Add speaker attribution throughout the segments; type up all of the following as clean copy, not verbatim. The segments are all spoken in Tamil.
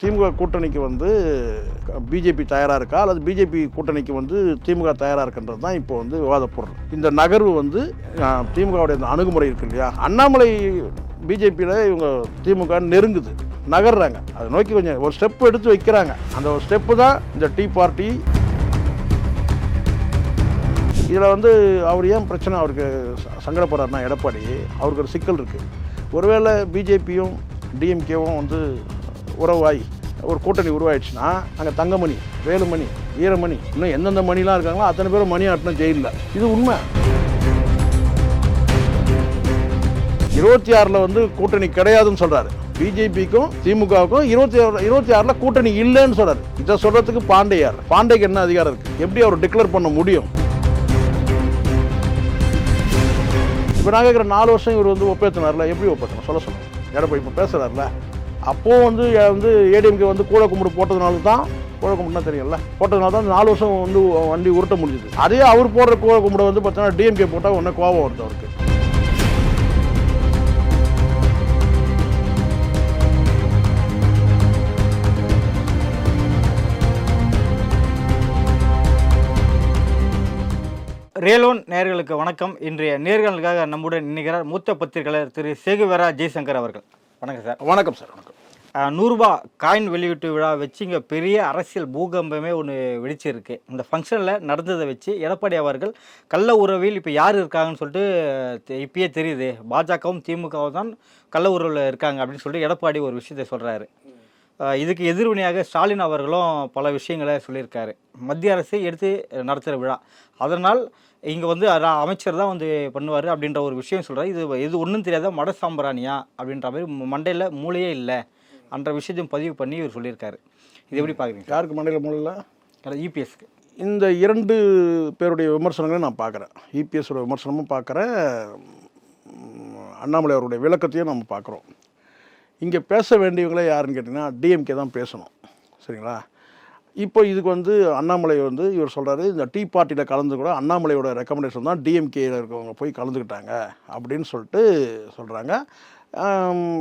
Speaker 1: திமுக கூட்டணிக்கு வந்து பிஜேபி தயாராக இருக்கா அல்லது பிஜேபி கூட்டணிக்கு வந்து திமுக தயாராக இருக்குன்றது தான் இப்போ வந்து விவாத பொருள். இந்த நகர்வு வந்து திமுகவுடைய இந்த அணுகுமுறை இருக்கு இல்லையா, அண்ணாமலை பிஜேபியில் இவங்க திமுக நெருங்குது, நகர்றாங்க, அதை நோக்கி கொஞ்சம் ஒரு ஸ்டெப் எடுத்து வைக்கிறாங்க. அந்த ஒரு ஸ்டெப்பு தான் இந்த டீ பார்ட்டி. இதில் வந்து அவர் ஏன் பிரச்சனை அவருக்கு சங்கடப்படுறாருன்னா, எடப்பாடி அவருக்கு ஒரு சிக்கல் இருக்குது. ஒருவேளை பிஜேபியும் டிஎம்கேவும் வந்து உறவாய் ஒரு கூட்டணி உருவாயிடுச்சுன்னா அங்கே தங்கமணி, வேலுமணி, வீரமணி, இன்னும் எந்தெந்த மணிலாம் இருக்காங்களோ அத்தனை பேரும் மணி ஆட்டின ஜெயிலில். இது உண்மை. 26 வந்து கூட்டணி கிடையாதுன்னு சொல்கிறாரு. பிஜேபிக்கும் திமுகவுக்கும் 26 கூட்டணி இல்லைன்னு சொல்கிறாரு. இதை சொல்கிறதுக்கு பாண்டேக்கு என்ன அதிகாரம் இருக்குது? எப்படி அவர் டிக்ளேர் பண்ண முடியும்? இப்போ நான் கேட்குற 4 வருஷம் இவர் வந்து ஒப்பேற்றினார்ல, எப்படி ஒப்பேற்றணும் சொல்லுங்கள். எடப்பாடி இப்போ பேசுகிறார்ல, அப்போது வந்து ஏடிஎம்கே வந்து கூட கும்பிடு போட்டதுனால தான், கூட கும்பிடுனா தெரியல, போட்டதுனால தான் 4 வருஷம் வந்து வண்டி உருட்ட முடிஞ்சுது. அதே அவர் போடுற கூட கும்பிட வந்து பார்த்தீங்கன்னா டிஎம்கே போட்டால் ஒன்றே கோபம் வருது அவருக்கு.
Speaker 2: ரேலோன் நேயர்களுக்கு வணக்கம். இன்றைய நேர்களுக்காக நம்முடன் நினைக்கிறார் மூத்த பத்திரிகையாளர் திரு சேகுவேரா ஜெய்சங்கர் அவர்கள். வணக்கம் சார்.
Speaker 1: வணக்கம் சார். வணக்கம்.
Speaker 2: 100 ரூபாய் காயின் வெளியீட்டு விழா வச்சு இங்கே பெரிய அரசியல் பூகம்பமே ஒன்று வெடிச்சிருக்கு. இந்த ஃபங்க்ஷனில் நடந்ததை வச்சு எடப்பாடி அவர்கள் கள்ள உறவில் இப்போ யார் இருக்காங்கன்னு சொல்லிட்டு இப்பயே தெரியுது, பாஜகவும் திமுகவும் தான் கள்ள உறவில் இருக்காங்க அப்படின்னு சொல்லிட்டு எடப்பாடி ஒரு விஷயத்தை சொல்கிறாரு. இதுக்கு எதிர்வினையாக ஸ்டாலின் அவர்களும் பல விஷயங்களை சொல்லியிருக்காரு. மத்திய அரசை எடுத்து நடத்துகிற விழா, அதனால் இங்கே வந்து அமைச்சர் தான் வந்து பண்ணுவார் அப்படின்ற ஒரு விஷயம் சொல்கிறார். இது ஒன்றும் தெரியாத மட சாம்பிராணியா அப்படின்ற மாதிரி, மண்டையில் மூளையே இல்லை என்ற விஷயத்தையும் பதிவு பண்ணி இவர் சொல்லியிருக்காரு. இது எப்படி பார்க்குறீங்க?
Speaker 1: யாருக்கு மண்டையில் மூளையில்?
Speaker 2: இபிஎஸ்க்கு.
Speaker 1: இந்த 2 பேருடைய விமர்சனங்களையும் நான் பார்க்குறேன். இபிஎஸோட விமர்சனமும் பார்க்குறேன், அண்ணாமலை அவருடைய விளக்கத்தையும் நம்ம பார்க்குறோம். இங்கே பேச வேண்டியவங்களே யாருன்னு கேட்டிங்கன்னா டிஎம்கே தான் பேசணும், சரிங்களா? இப்போ இதுக்கு வந்து அண்ணாமலை வந்து இவர் சொல்கிறாரு, இந்த டீ பார்ட்டியில் கலந்து கூட அண்ணாமலையோட ரெக்கமெண்டேஷன் தான் டிஎம்கேயில் இருக்கவங்க போய் கலந்துக்கிட்டாங்க அப்படின்னு சொல்லிட்டு சொல்கிறாங்க.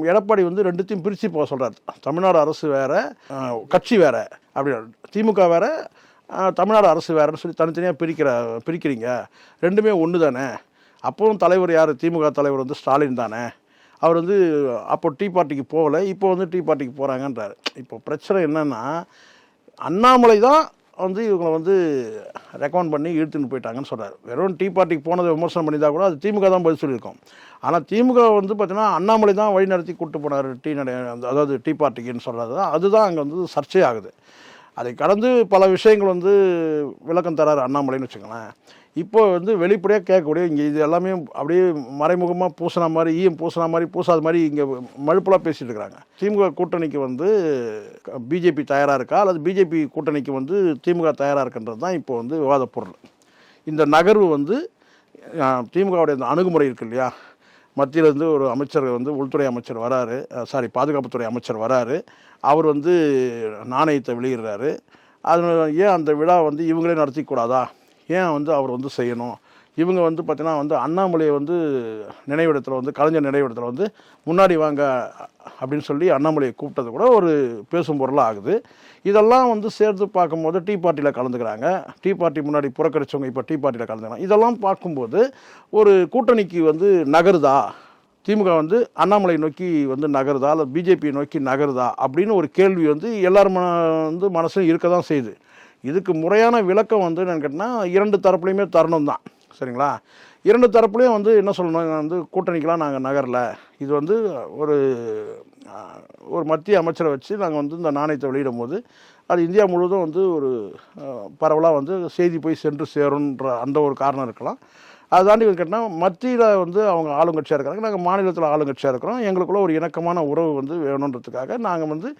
Speaker 1: எடப்பாடி வந்து 2த்தையும் பிரித்து போக சொல்கிறார். தமிழ்நாடு அரசு வேறு, கட்சி வேறு, அப்படி திமுக வேறு, தமிழ்நாடு அரசு வேறுன்னு சொல்லி தனித்தனியாக பிரிக்கிறீங்க. 2மே ஒன்று தானே. அப்போவும் தலைவர் யார்? திமுக தலைவர் வந்து ஸ்டாலின் தானே. அவர் வந்து அப்போ டீ பார்ட்டிக்கு போகலை, இப்போ வந்து டீ பார்ட்டிக்கு போகிறாங்கன்றார். இப்போ பிரச்சனை என்னென்னா, அண்ணாமலை தான் வந்து இவங்களை வந்து ரெக்கமெண்ட் பண்ணி இழுத்துன்னு போயிட்டாங்கன்னு சொல்கிறார். வெறும் டீ பார்ட்டிக்கு போனதை விமர்சனம் பண்ணியிருந்தால் கூட அது திமுக தான் பதில் சொல்லியிருக்கோம். ஆனால் திமுக வந்து பார்த்தீங்கன்னா அண்ணாமலை தான் வழி நடத்தி கூப்பிட்டு போனார் அதாவது டீ பார்ட்டிக்குன்னு சொல்கிறது தான், அதுதான் அங்கே வந்து சர்ச்சை ஆகுது. அதை கடந்து பல விஷயங்கள் வந்து விளக்கம் தராரு அண்ணாமலைன்னு வச்சுக்கோங்களேன். இப்போ வந்து வெளிப்படையாக கேட்கக்கூடிய இங்கே இது எல்லாமே அப்படியே மறைமுகமாக பூசின மாதிரி, ஈயம் பூசின மாதிரி, பூசாத மாதிரி இங்கே மழுப்பலாக பேசிகிட்டு இருக்கிறாங்க. திமுக கூட்டணிக்கு வந்து பிஜேபி தயாராக இருக்கா அல்லது பிஜேபி கூட்டணிக்கு வந்து திமுக தயாராக இருக்குன்றது தான் இப்போ வந்து விவாத பொருள். இந்த நகர்வு வந்து திமுகவுடைய இந்த அணுகுமுறை இருக்கு இல்லையா, மத்தியிலேருந்து ஒரு அமைச்சர் வந்து உள்துறை அமைச்சர் வராரு, பாதுகாப்புத்துறை அமைச்சர் வராரு, அவர் வந்து நாணயத்தை வெளியிடுறாரு. அது ஏன் அந்த விழா வந்து இவங்களே நடத்திக்கூடாதா, ஏன் வந்து அவர் வந்து செய்யணும்? இவங்க வந்து பார்த்தீங்கன்னா வந்து அண்ணாமலையை வந்து நினைவிடத்தில் வந்து கலைஞர் நினைவிடத்தில் வந்து முன்னாடி வாங்க அப்படின்னு சொல்லி அண்ணாமலையை கூப்பிட்டது கூட ஒரு பேசும் பொருளாக ஆகுது. இதெல்லாம் வந்து சேர்த்து பார்க்கும்போது டீ பார்ட்டியில் கலந்துக்கிறாங்க, டீ பார்ட்டி முன்னாடி புறக்கணிச்சவங்க இப்போ டீ பார்ட்டியில் கலந்துக்கிறாங்க. இதெல்லாம் பார்க்கும்போது ஒரு கூட்டணிக்கு வந்து நகருதா, திமுக வந்து அண்ணாமலை நோக்கி வந்து நகருதா அல்லது பிஜேபியை நோக்கி நகருதா அப்படின்னு ஒரு கேள்வி வந்து எல்லாரும் வந்து மனசும் இருக்க தான் செய்யுது. இதுக்கு முறையான விளக்கம் வந்து என்னென்னு கேட்டால் 2 தரப்புலையுமே தரணும் தான், சரிங்களா? 2 தரப்புலையும் வந்து என்ன சொல்லணும், வந்து கூட்டணிக்கெலாம் நாங்கள் நகரில், இது வந்து ஒரு மத்திய அமைச்சரை வச்சு நாங்கள் வந்து இந்த நாணயத்தை வெளியிடும் போது அது இந்தியா முழுவதும் வந்து ஒரு பரவலாக வந்து செய்தி போய் சென்று சேருன்ற அந்த ஒரு காரணம் இருக்கலாம். அதை தாண்டி கேட்டால் மத்தியில் வந்து அவங்க ஆளுங்கட்சியாக இருக்கிறாங்க, நாங்கள் மாநிலத்தில் ஆளுங்கட்சியாக இருக்கிறோம், எங்களுக்குள்ள ஒரு இணக்கமான உறவு வந்து வேணுன்றதுக்காக நாங்கள் வந்து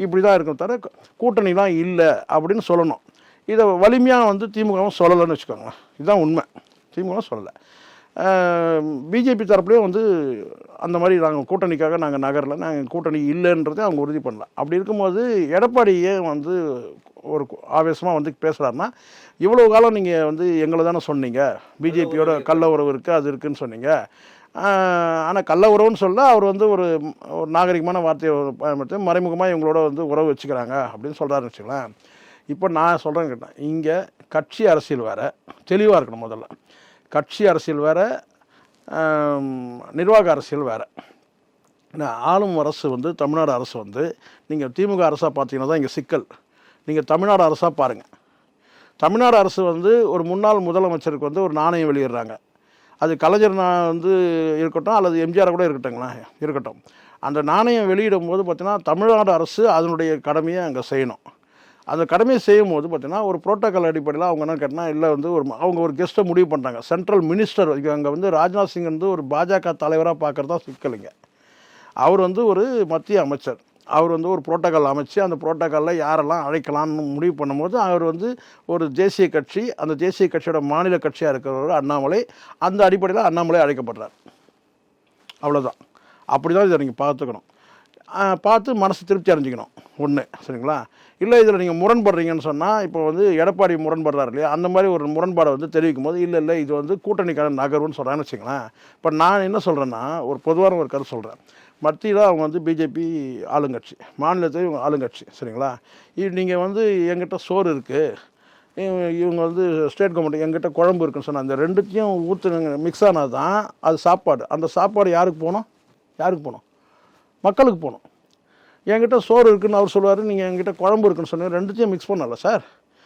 Speaker 1: இப்படி தான் இருக்கோம், தவிர கூட்டணிலாம் இல்லை அப்படின்னு சொல்லணும். இதை வலிமையாக வந்து திமுகவும் சொல்லலைன்னு வச்சுக்கோங்களேன். இதுதான் உண்மை. திமுகவும் சொல்லலை. பிஜேபி தரப்புலேயும் வந்து அந்த மாதிரி நாங்கள் கூட்டணிக்காக நாங்கள் நகரில், நாங்கள் கூட்டணி இல்லைன்றதை அவங்க உறுதி பண்ணல. அப்படி இருக்கும்போது எடப்பாடியே வந்து ஒரு ஆவேசமாக வந்து பேசுகிறாருன்னா, இவ்வளோ காலம் நீங்கள் வந்து எங்களை தானே சொன்னீங்க, பிஜேபியோட கள்ள உறவு இருக்குது அது இருக்குதுன்னு சொன்னீங்க, ஆனால் கள்ள உறவுன்னு சொல்ல அவர் வந்து ஒரு ஒரு நாகரிகமான வார்த்தையை பயன்படுத்தி மறைமுகமாக இவங்களோட வந்து உறவு வச்சுக்கிறாங்க அப்படின்னு சொல்கிறாருன்னு வச்சுங்களேன். இப்போ நான் சொல்கிறேன்னு கேட்டேன், இங்கே கட்சி அரசியல் வேறு, தெளிவாக இருக்கணும். முதல்ல கட்சி அரசியல் வேறு, நிர்வாக அரசியல் வேறு. ஏன்னா ஆளும் அரசு வந்து தமிழ்நாடு அரசு வந்து நீங்கள் திமுக அரசாக பார்த்தீங்கன்னா தான் இங்கே சிக்கல். நீங்கள் தமிழ்நாடு அரசாக பாருங்கள். தமிழ்நாடு அரசு வந்து ஒரு முன்னாள் முதலமைச்சருக்கு வந்து ஒரு நாணயம் வெளியிடுறாங்க. அது கலைஞர் வந்து இருக்கட்டும் அல்லது எம்ஜிஆர் கூட இருக்கட்டும். அந்த நாணயம் வெளியிடும் போது பார்த்தீங்கன்னா தமிழ்நாடு அரசு அதனுடைய கடமையை அங்கே செய்யணும். அந்த கடமையை செய்யும் போது பார்த்தீங்கன்னா ஒரு புரோட்டோக்கால் அடிப்படையில் அவங்க என்ன கேட்டால் இல்லை வந்து அவங்க ஒரு கெஸ்ட்டை முடிவு பண்ணுறாங்க. சென்ட்ரல் மினிஸ்டர் அங்கே வந்து ராஜ்நாத் சிங் வந்து ஒரு பாஜக தலைவராக பார்க்குறதா சிக்கலுங்க. அவர் வந்து ஒரு மத்திய அமைச்சர். அவர் வந்து ஒரு புரோட்டோக்கால் அமைச்சு அந்த புரோட்டோக்காலில் யாரெல்லாம் அழைக்கலாம்னு முடிவு பண்ணும்போது அவர் வந்து ஒரு தேசிய கட்சி, அந்த தேசிய கட்சியோட மாநில கட்சியாக இருக்கிறவர் அண்ணாமலை, அந்த அடிப்படையில் அண்ணாமலை அழைக்கப்படுறார். அவ்வளோதான். அப்படி தான் இதை நீங்கள் பார்த்துக்கணும். பார்த்து மனசு திருப்தி அடைஞ்சிக்கணும் ஒன்று. சரிங்களா? இல்லை இதில் நீங்கள் முரண்படுறீங்கன்னு சொன்னால், இப்போ வந்து எடப்பாடி முரண்படுறாரு இல்லையா, அந்த மாதிரி ஒரு முரண்பாடை வந்து தெரிவிக்கும் போது இல்லை இது வந்து கூட்டணிக்கான நகர்வுன்னு சொல்கிறான்னு வச்சுங்களேன். இப்போ நான் என்ன சொல்கிறேன்னா, ஒரு பொதுவான ஒரு கருத்து சொல்கிறேன். மத்தியில் அவங்க வந்து பிஜேபி ஆளுங்கட்சி, மாநிலத்தில் இவங்க ஆளுங்கட்சி. சரிங்களா? நீங்கள் வந்து எங்கிட்ட சோறு இருக்குது, இவங்க வந்து ஸ்டேட் கவர்மெண்ட் எங்கிட்ட குழம்பு இருக்குன்னு சொன்னால், அந்த ரெண்டுத்தையும் ஊற்றுனுங்க மிக்ஸ் ஆனால் தான் அது சாப்பாடு. அந்த சாப்பாடு யாருக்கு போகணும்? மக்களுக்கு போகணும். என்கிட்ட சோறு இருக்குதுன்னு அவர் சொல்லுவார், நீங்கள் என்கிட்ட குழம்பு இருக்குன்னு சொன்னீங்க, ரெண்டுத்தையும் மிக்ஸ் பண்ணல சார்.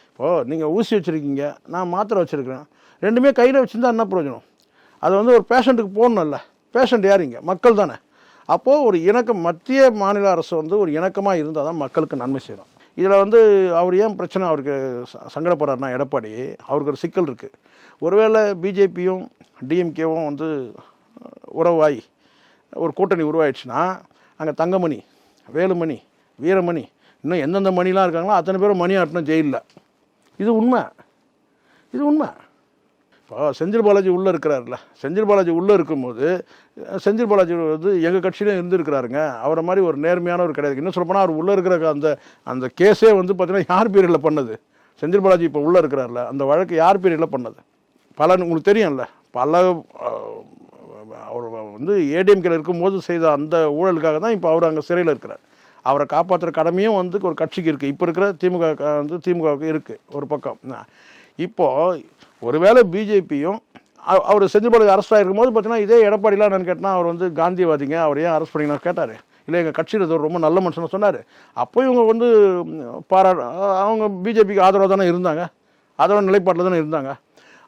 Speaker 1: இப்போது நீங்கள் ஊசி வச்சுருக்கீங்க, நான் மாத்திரை வச்சுருக்கிறேன், ரெண்டுமே கையில் வச்சுருந்தா என்ன பிரயோஜனம்? அது வந்து ஒரு பேஷண்ட்டுக்கு போகணும்ல. பேஷண்ட் யாருங்க? மக்கள் தானே. அப்போது ஒரு இணக்கம், மத்திய மாநில அரசு வந்து ஒரு இணக்கமாக இருந்தால் தான் மக்களுக்கு நன்மை செய்யணும். இதில் வந்து அவர் ஏன் பிரச்சனை அவருக்கு சங்கடப்படுறாருன்னா, எடப்பாடி அவருக்கு ஒரு சிக்கல் இருக்குது. ஒருவேளை பிஜேபியும் டிஎம்கேவும் வந்து உறவாய் ஒரு கூட்டணி உருவாயிடுச்சுன்னா, அங்கே தங்கமணி, வேலுமணி, வீரமணி, இன்னும் எந்தெந்த மணிலாம் இருக்காங்களோ அத்தனை பேரும் மணி ஆட்டணும் ஜெயிலில். இது உண்மை. இப்போ செந்தில் பாலாஜி உள்ளே இருக்கிறாருல்ல, செந்தில் பாலாஜி உள்ளே இருக்கும்போது செந்தில் பாலாஜி வந்து எங்கள் கட்சியிலும் இருந்துருக்கிறாருங்க. அவரை மாதிரி ஒரு நேர்மையானவர் கிடையாது. இன்னும் சொல்லப்போனால் அவர் உள்ளே இருக்கிற அந்த கேஸே வந்து பார்த்தீங்கன்னா யார் பேரில் பண்ணது? செந்தில் பாலாஜி இப்போ உள்ளே இருக்கிறார்ல, அந்த வழக்கு யார் பேரில் பண்ணது? உங்களுக்கு தெரியும்ல, அவர் வந்து ஏடிஎம்கேல இருக்கும்போது செய்த அந்த ஊழலுக்காக தான் இப்போ அவர் அங்கே சிறையில் இருக்கிறார். அவரை காப்பாற்றுற கடமையும் வந்து ஒரு கட்சிக்கு இருக்குது. இப்போ இருக்கிற திமுகவுக்கு இருக்குது ஒரு பக்கம். இப்போது ஒருவேளை பிஜேபியும் அவர் செந்தில் பாலாஜி அரெஸ்ட் இருக்கும்போது பார்த்தீங்கன்னா இதே எடப்பாடிலாம் என்னன்னு கேட்டால் அவர் வந்து காந்திவாதிங்க, அவர் ஏன் அரெஸ்ட் பண்ணிங்கன்னா கேட்டார். இல்லை எங்கள் கட்சியில் ரொம்ப நல்ல மனுஷன்னு சொன்னார். அப்போ இவங்க வந்து அவங்க பிஜேபிக்கு ஆதரவாக தானே இருந்தாங்க, ஆதரவான நிலைப்பாட்டில் தானே இருந்தாங்க.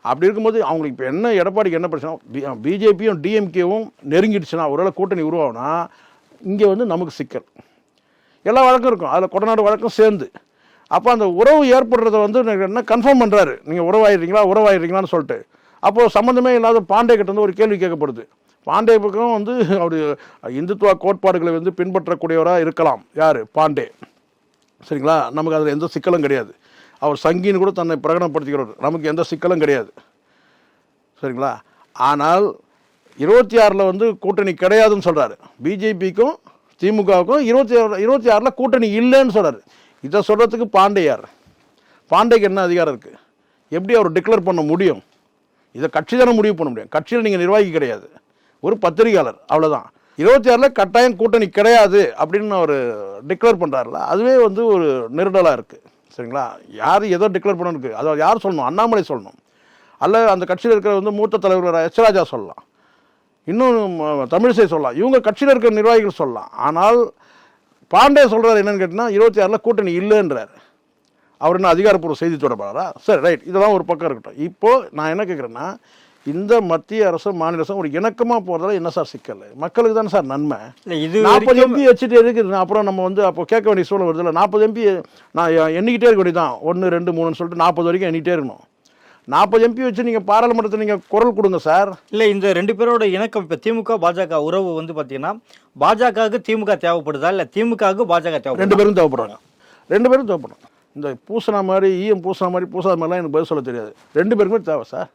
Speaker 1: அப்படி இருக்கும்போது அவங்களுக்கு இப்போ என்ன, எடப்பாடிக்கு என்ன பிரச்சனை, பிஜேபியும் டிஎம்கேவும் நெருங்கிடுச்சுன்னா ஒருவேளை கூட்டணி உருவாகுனா இங்கே வந்து நமக்கு சிக்கல். எல்லா வழக்கம் இருக்கும், அதில் கொடநாடு வழக்கம் சேர்ந்து. அப்போ அந்த உறவு ஏற்படுறத வந்து என்ன கன்ஃபார்ம் பண்ணுறாரு, நீங்கள் உறவாயிடுறீங்களான்னு சொல்லிட்டு. அப்போது சம்மந்தமே இல்லாத பாண்டே கிட்ட வந்து ஒரு கேள்வி கேட்கப்படுது. பாண்டே பக்கம் வந்து அவர் இந்துத்துவ கோட்பாடுகளை வந்து பின்பற்றக்கூடியவராக இருக்கலாம். யார்? பாண்டே. சரிங்களா? நமக்கு அதில் எந்த சிக்கலும் கிடையாது. அவர் சங்கின்னு கூட தன்னை பிரகடனப்படுத்திக்கிறவர், நமக்கு எந்த சிக்கலும் கிடையாது. சரிங்களா? ஆனால் 26 வந்து கூட்டணி கிடையாதுன்னு சொல்கிறாரு. பிஜேபிக்கும் திமுகவுக்கும் 26 கூட்டணி இல்லைன்னு சொல்கிறாரு. இதை சொல்கிறதுக்கு பாண்டே யார்? பாண்டேக்கு என்ன அதிகாரம் இருக்குது? எப்படி அவர் டிக்ளேர் பண்ண முடியும்? இதை கட்சி தானே முடிவு பண்ண முடியும். கட்சியில் நீங்கள் நிர்வாகி கிடையாது, ஒரு பத்திரிகையாளர், அவ்வளோதான். 26 கட்டாயம் கூட்டணி கிடையாது அப்படின்னு அவர் டிக்ளேர் பண்ணுறாருல, அதுவே வந்து ஒரு நெருடலாக இருக்குது. சரிங்களா? யார் ஏதோ டிக்ளேர் பண்ணணுக்கு அதை யார் சொல்லணும்? அண்ணாமலை சொல்லணும். அல்ல அந்த கட்சியில் இருக்கிற வந்து மூத்த தலைவர் எச் ராஜா சொல்லலாம், இன்னும் தமிழிசை சொல்லலாம், இவங்க கட்சியில் இருக்கிற நிர்வாகிகள் சொல்லலாம். ஆனால் பாண்டே சொல்கிறார் என்னன்னு கேட்டிங்கன்னா 26 கூட்டணி இல்லைன்றார். அவர் என்ன அதிகாரப்பூர்வ செய்தி தொடர்பாளரா? சரி, ரைட், இதெல்லாம் ஒரு பக்கம் இருக்கட்டும். இப்போது நான் என்ன கேட்குறேன்னா, இந்த மத்திய அரசு மாநில அரசு ஒரு இணக்கமாக போகிறதால என்ன சார் சிக்கல்? மக்களுக்கு தானே சார் நன்மை. இது 40 எம்பி வச்சுட்டு இருக்குது. அப்புறம் நம்ம வந்து அப்போ கேட்க வேண்டிய சூழல் வருது இல்லை. 40 எம்பி நான் எண்ணிக்கிட்டே இருக்க வேண்டியது தான், 1 2 3ன்னு சொல்லிட்டு 40 வரைக்கும் எண்ணிக்கிட்டே இருக்கணும். 40 எம்பி வச்சு நீங்கள் பாராளுமன்றத்தில் நீங்கள் குரல் கொடுங்க சார். இல்லை,
Speaker 2: இந்த 2 பேரோட இணக்கம் இப்போ திமுக பாஜக உறவு வந்து பார்த்தீங்கன்னா பாஜகவுக்கு திமுக தேவைப்படுதா இல்லை திமுகவுக்கு பாஜக தேவைப்படுது?
Speaker 1: 2 பேரும் தேவைப்படுறாங்க. 2 பேரும் தேவைப்படுறாங்க. இந்த பூசணா மாதிரி பூசாத மாதிரிலாம் எனக்கு பதில் சொல்ல தெரியாது. 2 பேருக்குமே தேவை சார்.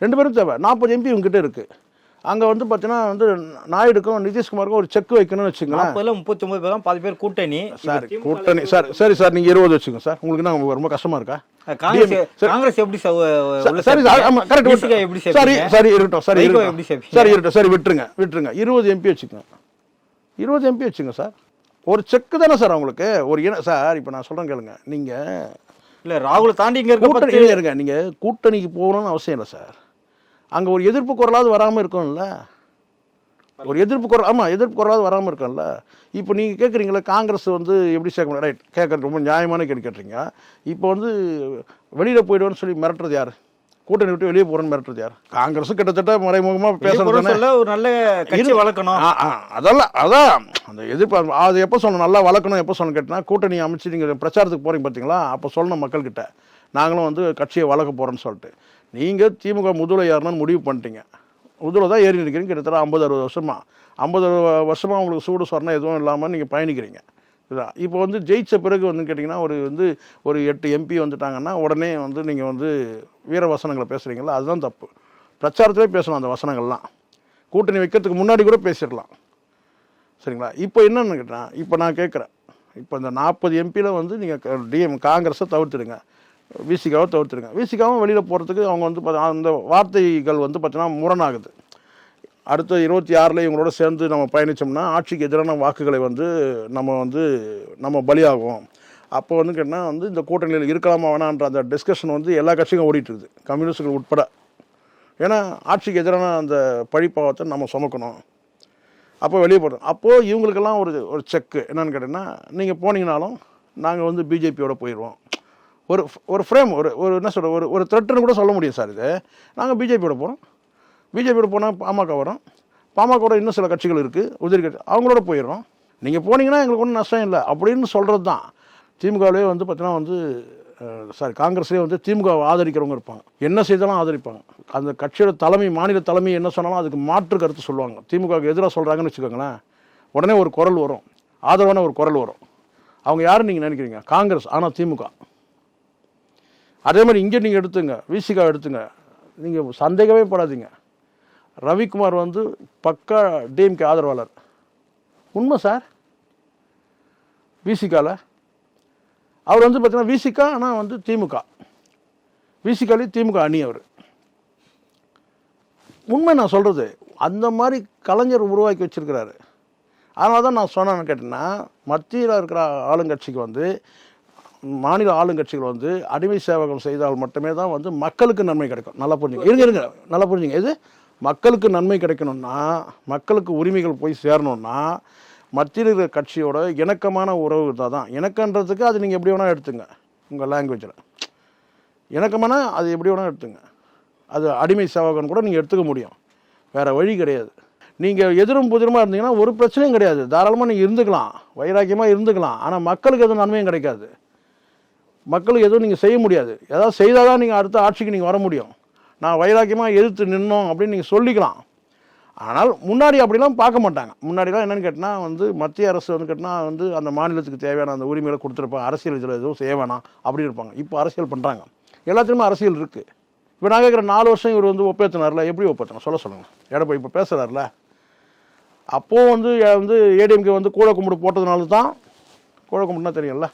Speaker 1: 2 பேரும் தேவை. 40 எம்பி இவங்ககிட்ட இருக்குது. அங்கே வந்து பார்த்தீங்கன்னா வந்து நாயுடுக்கும் நிதிஷ்குமாருக்கும் ஒரு செக் வைக்கணும்னு வச்சுங்களேன்.
Speaker 2: 39 பேர் தான், பாதி பேர் கூட்டணி.
Speaker 1: சார் கூட்டணி சார், சரி சார், நீங்கள் 20 வச்சுங்க சார். உங்களுக்கு என்ன ரொம்ப கஷ்டமாக இருக்கா?
Speaker 2: காங்கிரஸ் எப்படி
Speaker 1: சரி ஆமாம் கரெக்ட்.
Speaker 2: எப்படி
Speaker 1: சரி சரி இருக்கட்டும், சரி
Speaker 2: எப்படி
Speaker 1: சரி இருக்கட்டும், சரி விட்டுருங்க 20 MP வச்சுக்கோங்க, 20 MP வச்சுங்க சார். ஒரு செக்கு தானே சார் அவங்களுக்கு ஒரு சார். இப்போ நான் சொல்கிறேன் கேளுங்க, நீங்கள்
Speaker 2: இல்லை ராகுல் தாண்டி இங்கே
Speaker 1: கூட்டணி இருங்க, நீங்கள் கூட்டணிக்கு போகணும்னு அவசியம் இல்லை சார். அங்கே ஒரு எதிர்ப்பு குரலாவது வராமல் இருக்கும்ல, ஒரு எதிர்ப்பு குரல். ஆமாம், எதிர்ப்பு குரலாவது வராமல் இருக்கும்ல. இப்போ நீங்கள் கேட்குறீங்களா காங்கிரஸ் வந்து எப்படி சேர்க்க முடியும்? ரைட், கேட்குறது ரொம்ப நியாயமான கேள்வி கேட்டுறீங்க. இப்போ வந்து வெளியில் போயிடுவோன்னு சொல்லி மிரட்டுறது யார்? கூட்டணி விட்டு வெளியே போகிறேன்னு மிரட்டுறது யார்? காங்கிரஸும் கிட்டத்தட்ட மறைமுகமாக பேசுறது
Speaker 2: ஒரு நல்ல கட்சி வளர்க்கணும்.
Speaker 1: அதெல்லாம் அதான் அந்த எதிர்ப்பு. அது எப்போ சொல்லணும் நல்லா வளர்க்கணும், எப்போ சொல்லணும் கேட்டால் கூட்டணி அமைச்சு நீங்கள் பிரச்சாரத்துக்கு போகிறீங்க பார்த்தீங்களா, அப்போ சொல்லணும் மக்கள்கிட்ட நாங்களும் வந்து கட்சியை வளர்க்க போகிறோன்னு சொல்லிட்டு. நீங்கள் திமுக முதல்ல ஏறணும்னு முடிவு பண்ணிட்டீங்க, முதல்ல தான் ஏறி இருக்கிறீங்க. கிட்டத்தட்ட 50-60 வருஷமாக உங்களுக்கு சூடு சொரணம் எதுவும் இல்லாமல் நீங்கள் பயணிக்கிறீங்க. இதுதான் இப்போ வந்து ஜெயிச்ச பிறகு வந்து கேட்டிங்கன்னா ஒரு 8 MP வந்துட்டாங்கன்னா உடனே வந்து நீங்கள் வந்து வீர வசனங்களை பேசுகிறீங்களா, அதுதான் தப்பு. பிரச்சாரத்திலே பேசணும் அந்த வசனங்கள்லாம், கூட்டணி வைக்கிறதுக்கு முன்னாடி கூட பேசிடலாம். சரிங்களா? இப்போ என்னென்னு கேட்டால், இப்போ நான் கேட்குறேன், இப்போ இந்த 40 MPயில் வந்து நீங்கள் காங்கிரஸை தவிர்த்துடுங்க, விசிகாவை தவிர்த்துடுங்க. விசிகாவும் வெளியில் போகிறதுக்கு அவங்க வந்து அந்த வார்த்தைகள் வந்து பார்த்தீங்கன்னா முரணாகுது. அடுத்த 26 இவங்களோட சேர்ந்து நம்ம பயணித்தோம்னா ஆட்சிக்கு எதிரான வாக்குகளை வந்து நம்ம பலியாகும். அப்போ வந்து கேட்டால் வந்து இந்த கூட்டணியில் இருக்கலாமா வேணான்ற அந்த டிஸ்கஷன் வந்து எல்லா கட்சியும் ஓடிட்டுருக்குது, கம்யூனிஸ்டுகள் உட்பட. ஏன்னா ஆட்சிக்கு எதிரான அந்த பழிப்பாவத்தை நம்ம சுமக்கணும். அப்போ வெளியே போகிறோம். அப்போது இவங்களுக்கெல்லாம் ஒரு செக்கு என்னென்னு கேட்டிங்கன்னா, நீங்கள் போனீங்கனாலும் நாங்கள் வந்து பிஜேபியோட போயிடுவோம். ஒரு ஃப்ரேம் ஒரு என்ன சொல்கிற ஒரு த்ரெட்டுன்னு கூட சொல்ல முடியும் சார். இது நாங்கள் பிஜேபியோட போகிறோம், பிஜேபியோட போனால் பாமக வரும், பாமகவோட இன்னும் சில கட்சிகள் இருக்குது உதிரி கட்சி, அவங்களோட போயிடுறோம். நீங்கள் போனீங்கன்னா எங்களுக்கு ஒன்றும் நஷ்டம் இல்லை அப்படின்னு சொல்கிறது தான். திமுகவிலே வந்து பார்த்தீங்கன்னா வந்து காங்கிரஸ்லேயே வந்து திமுகவை ஆதரிக்கிறவங்க இருப்பாங்க, என்ன செய்தாலும் ஆதரிப்பாங்க. அந்த கட்சியோட தலைமை, மாநில தலைமை என்ன சொன்னாலும் அதுக்கு மாற்று கருத்து சொல்லுவாங்க. திமுகவுக்கு எதிராக சொல்கிறாங்கன்னு வச்சுக்கோங்களேன், உடனே ஒரு குரல் வரும், ஆதரவான ஒரு குரல் வரும். அவங்க யாருன்னு நீங்கள் நினைக்கிறீங்க? காங்கிரஸ், ஆனால் திமுக. அதே மாதிரி இங்கே நீங்கள் எடுத்துங்க, விசிகா எடுத்துங்க, நீங்கள் சந்தேகமே படாதீங்க, ரவிக்குமார் வந்து பக்கா டிஎம்கே ஆதரவாளர். உண்மை சார். விசிகாவில் அவர் வந்து பார்த்தீங்கன்னா விசிகா, ஆனால் வந்து திமுக, விசிகாலேயும் திமுக அணி அவர். உண்மை நான் சொல்கிறது, அந்த மாதிரி கலைஞர் உருவாக்கி வச்சுருக்கிறாரு. அதனால தான் நான் சொன்னேன்னு கேட்டேன்னா, மத்தியில் இருக்கிற ஆளுங்கட்சிக்கு வந்து மாநில ஆளுங்கட்சிகள் வந்து அடிமை சேவகம் செய்தால் மட்டுமே தான் வந்து மக்களுக்கு நன்மை கிடைக்கும். நல்லா புரிஞ்சுங்க, இருங்க நல்லா புரிஞ்சுங்க. இது மக்களுக்கு நன்மை கிடைக்கணும்னா, மக்களுக்கு உரிமைகள் போய் சேரணும்னா மத்தியில் இருக்கிற கட்சியோட இணக்கமான உறவு இருந்தால் தான். இணக்கன்றதுக்கு அது நீங்கள் எப்படி வேணால் எடுத்துங்க, உங்கள் லாங்குவேஜில் இணக்கமான அது எப்படி வேணால் எடுத்துங்க. அது அடிமை சேவகன்னு கூட நீங்கள் எடுத்துக்க முடியும், வேறு வழி கிடையாது. நீங்கள் எதிரும் புதிரமாக இருந்தீங்கன்னா ஒரு பிரச்சனையும் கிடையாது, தாராளமாக நீங்கள் இருந்துக்கலாம், வைராக்கியமாக இருந்துக்கலாம். ஆனால் மக்களுக்கு எதுவும் நன்மையும் கிடைக்காது, மக்களுக்கு எதுவும் நீங்கள் செய்ய முடியாது. ஏதாவது செய்தால் தான் நீங்கள் அடுத்த ஆட்சிக்கு நீங்கள் வர முடியும். நான் வைராக்கியமாக எதிர்த்து நின்னோம் அப்படின்னு நீங்கள் சொல்லிக்கலாம். ஆனால் முன்னாடி அப்படிலாம் பார்க்க மாட்டாங்க. முன்னாடிலாம் என்னென்னு கேட்டால் வந்து மத்திய அரசு வந்து கேட்டால் வந்து அந்த மாநிலத்துக்கு தேவையான அந்த உரிமைகளை கொடுத்துருப்பாங்க, அரசியல் இதில் எதுவும் செய்ய வேணாம் அப்படின்னு இருப்பாங்க. இப்போ அரசியல் பண்ணுறாங்க, எல்லாத்துலேயுமே அரசியல் இருக்குது. இப்போ நான் கேட்குற 4 வருஷம் இவர் வந்து ஒப்பேற்றினார்ல, எப்படி ஒப்பேற்றணும் சொல்லுங்கள். எடப்பாடி இப்போ பேசுகிறார்ல, அப்போது வந்து ஏடிஎம்கே வந்து கூட கும்பிடு போட்டதுனால தான், கூட கும்பிடுனா தெரியும்ல,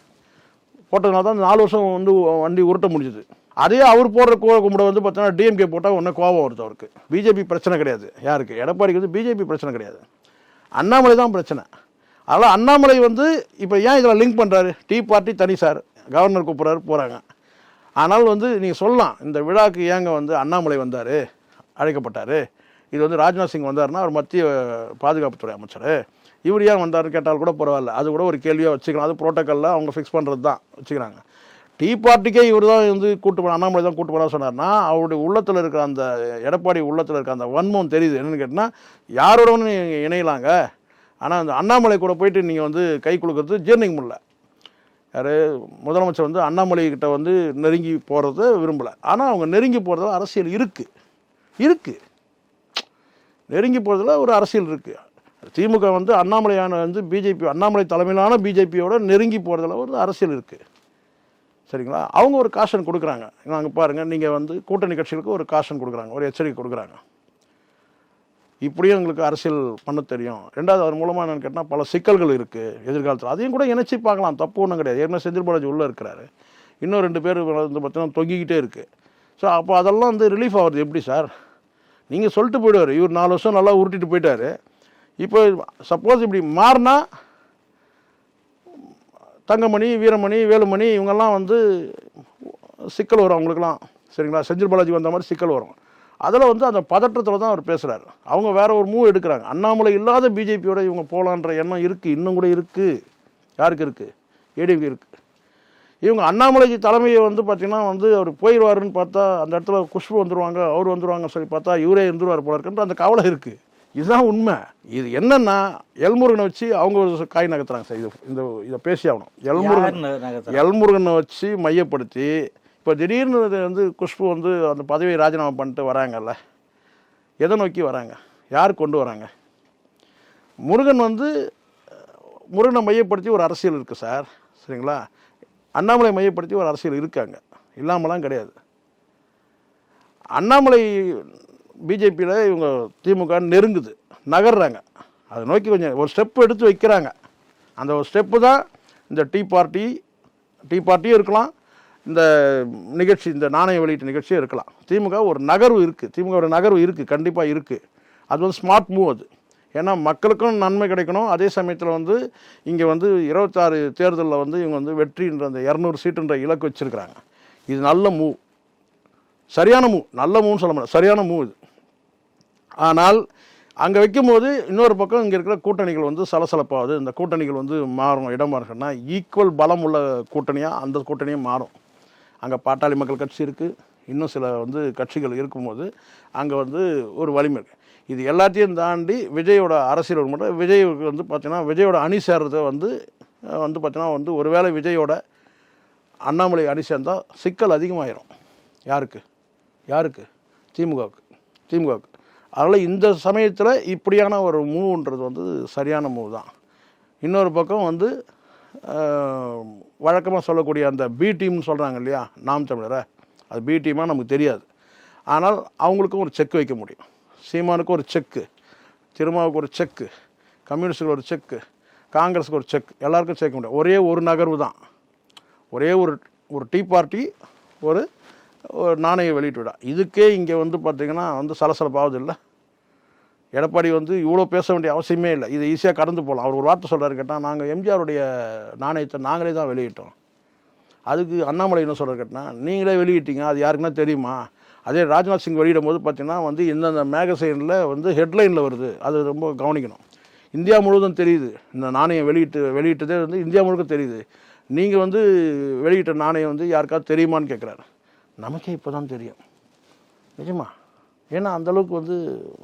Speaker 1: போட்டதுனால தான் 4 வருஷம் வந்து வண்டி உருட்ட முடிஞ்சுது. அதே அவர் போடுற கோவ கும்பிட வந்து பார்த்தீங்கன்னா டிஎம்கே போட்டால் ஒன்றே கோவம் வருது அவருக்கு. பிஜேபி பிரச்சனை கிடையாது யாருக்கு, எடப்பாடிக்கு வந்து பிஜேபி பிரச்சனை கிடையாது, அண்ணாமலை தான் பிரச்சனை. அதனால் அண்ணாமலை வந்து இப்போ ஏன் இதில் லிங்க் பண்ணுறாரு, டீ பார்ட்டி தனி சார், கவர்னர் கூப்பிட்றாரு போகிறாங்க. ஆனால் வந்து நீங்கள் சொல்லலாம், இந்த விழாவுக்கு ஏங்க வந்து அண்ணாமலை வந்தார், அழைக்கப்பட்டார், இது வந்து ராஜ்நாத் சிங் வந்தார்னா அவர் மத்திய பாதுகாப்புத்துறை அமைச்சர், இவர் ஏன் வந்தார்னு கேட்டால் கூட பரவாயில்ல, அது கூட ஒரு கேள்வியாக வச்சுக்கலாம். அது ப்ரோட்டோக்காலில் அவங்க ஃபிக்ஸ் பண்ணுறது தான் வச்சுக்கிறாங்க. டீ பார்ட்டிக்கே இவர் தான் வந்து கூட்டு போன, அண்ணாமலை தான் கூட்டு போனா சொன்னார்னா, அவருடைய உள்ளத்தில் இருக்கிற அந்த எடப்பாடி உள்ளத்தில் இருக்கிற அந்த வன்மம் தெரியுது. என்னென்னு கேட்டால் யாரோட ஒன்று இணையலாங்க, ஆனால் அந்த அண்ணாமலை கூட போயிட்டு நீங்கள் வந்து கை கொடுக்கறது ஜீர்ணிக்க முடியல. யார் முதலமைச்சர் வந்து அண்ணாமலை கிட்ட வந்து நெருங்கி போகிறத விரும்பலை. ஆனால் அவங்க நெருங்கி போகிறதுல அரசியல் இருக்குது, நெருங்கி போகிறதுல ஒரு அரசியல் இருக்குது. திமுக வந்து அண்ணாமலையான வந்து பிஜேபி, அண்ணாமலை தலைமையிலான பிஜேபியோட நெருங்கி போகிறதுல ஒரு அரசியல் இருக்குது. சரிங்களா? அவங்க ஒரு காஷன் கொடுக்குறாங்க. நாங்கள் பாருங்கள், நீங்கள் வந்து கூட்டணி கட்சிகளுக்கு ஒரு காஷன் கொடுக்குறாங்க, ஒரு எச்சரிக்கை கொடுக்குறாங்க. இப்படியும் எங்களுக்கு அரசியல் பண்ண தெரியும். ரெண்டாவது அவர் மூலமாக என்னென்னு கேட்டால் பல சிக்கல்கள் இருக்குது எதிர்காலத்தில், அதையும் கூட இணைச்சி பார்க்கலாம், தப்பு ஒன்றும் கிடையாது. ஏற்கனவே செந்தில் பாலாஜி உள்ளே இருக்கிறாரு, இன்னும் 2 பேர் வந்து பார்த்தீங்கன்னா தொங்கிக்கிட்டே இருக்குது. ஸோ அப்போ அதெல்லாம் வந்து ரிலீஃப் ஆகுறது எப்படி சார்? நீங்கள் சொல்லிட்டு போயிடுவார், இவர் 4 வருஷம் நல்லா உருட்டிட்டு போயிட்டார். இப்போ சப்போஸ் இப்படி மாறினா தங்கமணி, வீரமணி, வேலுமணி இவங்கெல்லாம் வந்து சிக்கல் வரும் அவங்களுக்குலாம், சரிங்களா? செந்தில் பாலாஜி வந்த மாதிரி சிக்கல் வரும். அதில் வந்து அந்த பதற்றத்தில் தான் அவர் பேசுகிறார். அவங்க வேற ஒரு மூவ் எடுக்கிறாங்க. அண்ணாமலை இல்லாத பிஜேபியோட இவங்க போகலான்ற எண்ணம் இருக்குது, இன்னும் கூட இருக்குது. யாருக்கு இருக்குது? ஏடிஎம்கே இருக்குது. இவங்க அண்ணாமலை தலைமையை வந்து பார்த்திங்கன்னா வந்து அவர் போயிடுவாருன்னு பார்த்தா அந்த இடத்துல குஷ்பு வந்துடுவாங்க, அவர் வந்துடுவாங்கன்னு சொல்லி பார்த்தா இவரே இருந்துருவார் போல இருக்குன்ற அந்த கவலை இருக்குது. இதுதான் உண்மை. இது என்னன்னா எல்முருகனை வச்சு அவங்க ஒரு காய் நகர்த்துறாங்க சார். இதை பேசி ஆகணும். எல்முருகனை வச்சு மையப்படுத்தி இப்போ திடீர்னு வந்து குஷ்பு வந்து அந்த பதவியை ராஜினாமா பண்ணிட்டு வராங்கல்ல, எதை நோக்கி வராங்க? யார் கொண்டு வராங்க? முருகனை மையப்படுத்தி ஒரு அரசியல் இருக்குது சார், சரிங்களா? அண்ணாமலை மையப்படுத்தி ஒரு அரசியல் இருக்காங்க, இல்லாமலாம் கிடையாது. அண்ணாமலை பிஜேபியில் இவங்க திமுக நெருங்குது, நகர்றாங்க, அதை நோக்கி கொஞ்சம் ஒரு ஸ்டெப் எடுத்து வைக்கிறாங்க. அந்த ஒரு ஸ்டெப்பு தான் இந்த டீ பார்ட்டியும் இருக்கலாம், இந்த நிகழ்ச்சி, இந்த நாணய வெளியீட்டு நிகழ்ச்சியும் இருக்கலாம். திமுக ஒரு நகர்வு இருக்குது, கண்டிப்பாக இருக்குது. அது வந்து ஸ்மார்ட் மூவ் அது. ஏன்னா மக்களுக்கும் நன்மை கிடைக்கணும், அதே சமயத்தில் வந்து இங்கே வந்து 26 தேர்தலில் வந்து இவங்க வந்து வெற்றின்ற அந்த 200 சீட்டுன்ற இலக்கு வச்சுருக்கிறாங்க. இது நல்ல மூவ், சரியான மூவ். நல்ல மூவ்னு சொல்ல முடியாது, சரியான மூவ் இது. ஆனால் அங்கே வைக்கும்போது இன்னொரு பக்கம் இங்கே இருக்கிற கூட்டணிகள் வந்து சலசலப்பாகுது. இந்த கூட்டணிகள் வந்து மாறும், இடம் மாறுன்னா ஈக்குவல் பலம் உள்ள கூட்டணியாக அந்த கூட்டணியும் மாறும். அங்கே பாட்டாளி மக்கள் கட்சி இருக்குது, இன்னும் சில வந்து கட்சிகள் இருக்கும்போது அங்கே வந்து ஒரு வலிமை இருக்குது. இது எல்லாத்தையும் தாண்டி விஜயோட அரசியல் மட்டும் விஜய்க்கு வந்து பார்த்திங்கன்னா விஜயோட அணி சேர்றதை வந்து பார்த்திங்கன்னா வந்து ஒருவேளை விஜயோட அண்ணாமலை அணி சேர்ந்தால் சிக்கல் அதிகமாகிடும். யாருக்கு? திமுகவுக்கு. அதனால் இந்த சமயத்தில் இப்படியான ஒரு மூவ்ன்றது வந்து சரியான மூவ் தான். இன்னொரு பக்கம் வந்து வழக்கமாக சொல்லக்கூடிய அந்த பி டீம்னு சொல்கிறாங்க இல்லையா, நாம் தமிழரை, அது பி டீமாக நமக்கு தெரியாது. ஆனால் அவங்களுக்கும் ஒரு செக் வைக்க முடியும். சீமானுக்கு ஒரு செக்கு, திருமாவுக்கு ஒரு செக்கு, கம்யூனிஸ்டுக்கு ஒரு செக்கு, காங்கிரஸுக்கு ஒரு செக், எல்லாருக்கும் சேர்க்க முடியும். ஒரே ஒரு நகர்வு தான், ஒரே ஒரு டீ பார்ட்டி, ஒரு நாணய வெளியீட்டு விழா. இதுக்கே இங்கே வந்து பார்த்திங்கன்னா வந்து சலசலப்பாவது இல்லை. எடப்பாடி வந்து இவ்வளோ பேச வேண்டிய அவசியமே இல்லை, இது ஈஸியாக கடந்து போகலாம். அவர் ஒரு வார்த்தை சொல்கிறாரு கேட்டால், நாங்கள் எம்ஜிஆருடைய நாணயத்தை நாங்களே தான் வெளியிட்டோம். அதுக்கு அண்ணாமலை என்ன சொல்கிறார் கேட்டால், நீங்களே வெளியிட்டீங்க, அது யாருக்குன்னா தெரியுமா? அதே ராஜ்நாத் சிங் வெளியிடும் போது பார்த்திங்கன்னா வந்து இந்தந்த மேகசைனில் வந்து ஹெட்லைனில் வருது, அது ரொம்ப கவனிக்கணும். இந்தியா முழுவதும் தெரியுது, இந்த நாணயம் வெளியிட்டதே வந்து இந்தியா முழுக்க தெரியுது. நீங்கள் வந்து வெளியிட்ட நாணயம் வந்து யாருக்காவது தெரியுமான்னு கேட்குறாரு. நமக்கே இப்போ தான் தெரியும், நிஜமா. ஏன்னா அந்தளவுக்கு வந்து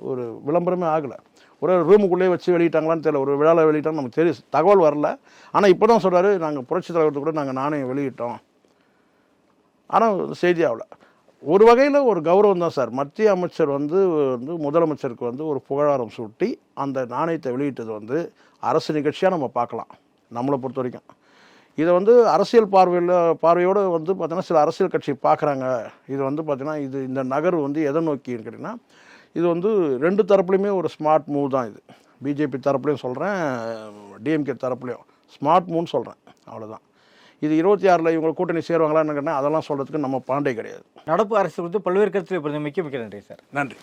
Speaker 1: ஒரு விளம்பரமே ஆகலை. ஒரு ரூமுக்குள்ளேயே வச்சு வெளியிட்டாங்களான்னு தெரியல, ஒரு விழாவில் வெளியிட்டாங்க, நமக்கு தெரியும், தகவல் வரல. ஆனால் இப்போ தான் சொல்கிறாரு, நாங்கள் புரட்சித் தலைவருக்கு கூட நாங்கள் நாணயம் வெளியிட்டோம். ஆனால் செய்தி ஆகலை. ஒரு வகையில் ஒரு கௌரவம் தான் சார். மத்திய அமைச்சர் வந்து முதலமைச்சருக்கு வந்து ஒரு புகழாரம் சூட்டி அந்த நாணயத்தை வெளியிட்டது வந்து அரசு நிகழ்ச்சியாக நம்ம பார்க்கலாம், நம்மளை பொறுத்த வரைக்கும். இதை வந்து அரசியல் பார்வையோடு வந்து பார்த்திங்கன்னா சில அரசியல் கட்சி பார்க்குறாங்க. இது வந்து பார்த்திங்கன்னா இந்த நகர்வு வந்து எதை நோக்கின்னு கேட்டிங்கன்னா, இது வந்து 2 தரப்புலையுமே ஒரு ஸ்மார்ட் மூவ் தான். இது பிஜேபி தரப்புலையும் சொல்கிறேன், டிஎம்கே தரப்புலையும் ஸ்மார்ட் மூவ்னு சொல்கிறேன், அவ்வளோதான். இது 26 இவங்க கூட்டணி சேருவாங்களான்னு கேட்டால் அதெல்லாம் சொல்கிறதுக்கு நம்ம பாண்டே கிடையாது.
Speaker 2: நடப்பு அரசு குறித்து பல்வேறு கருத்துக்களை மிக்க நன்றி சார்.
Speaker 1: நன்றி.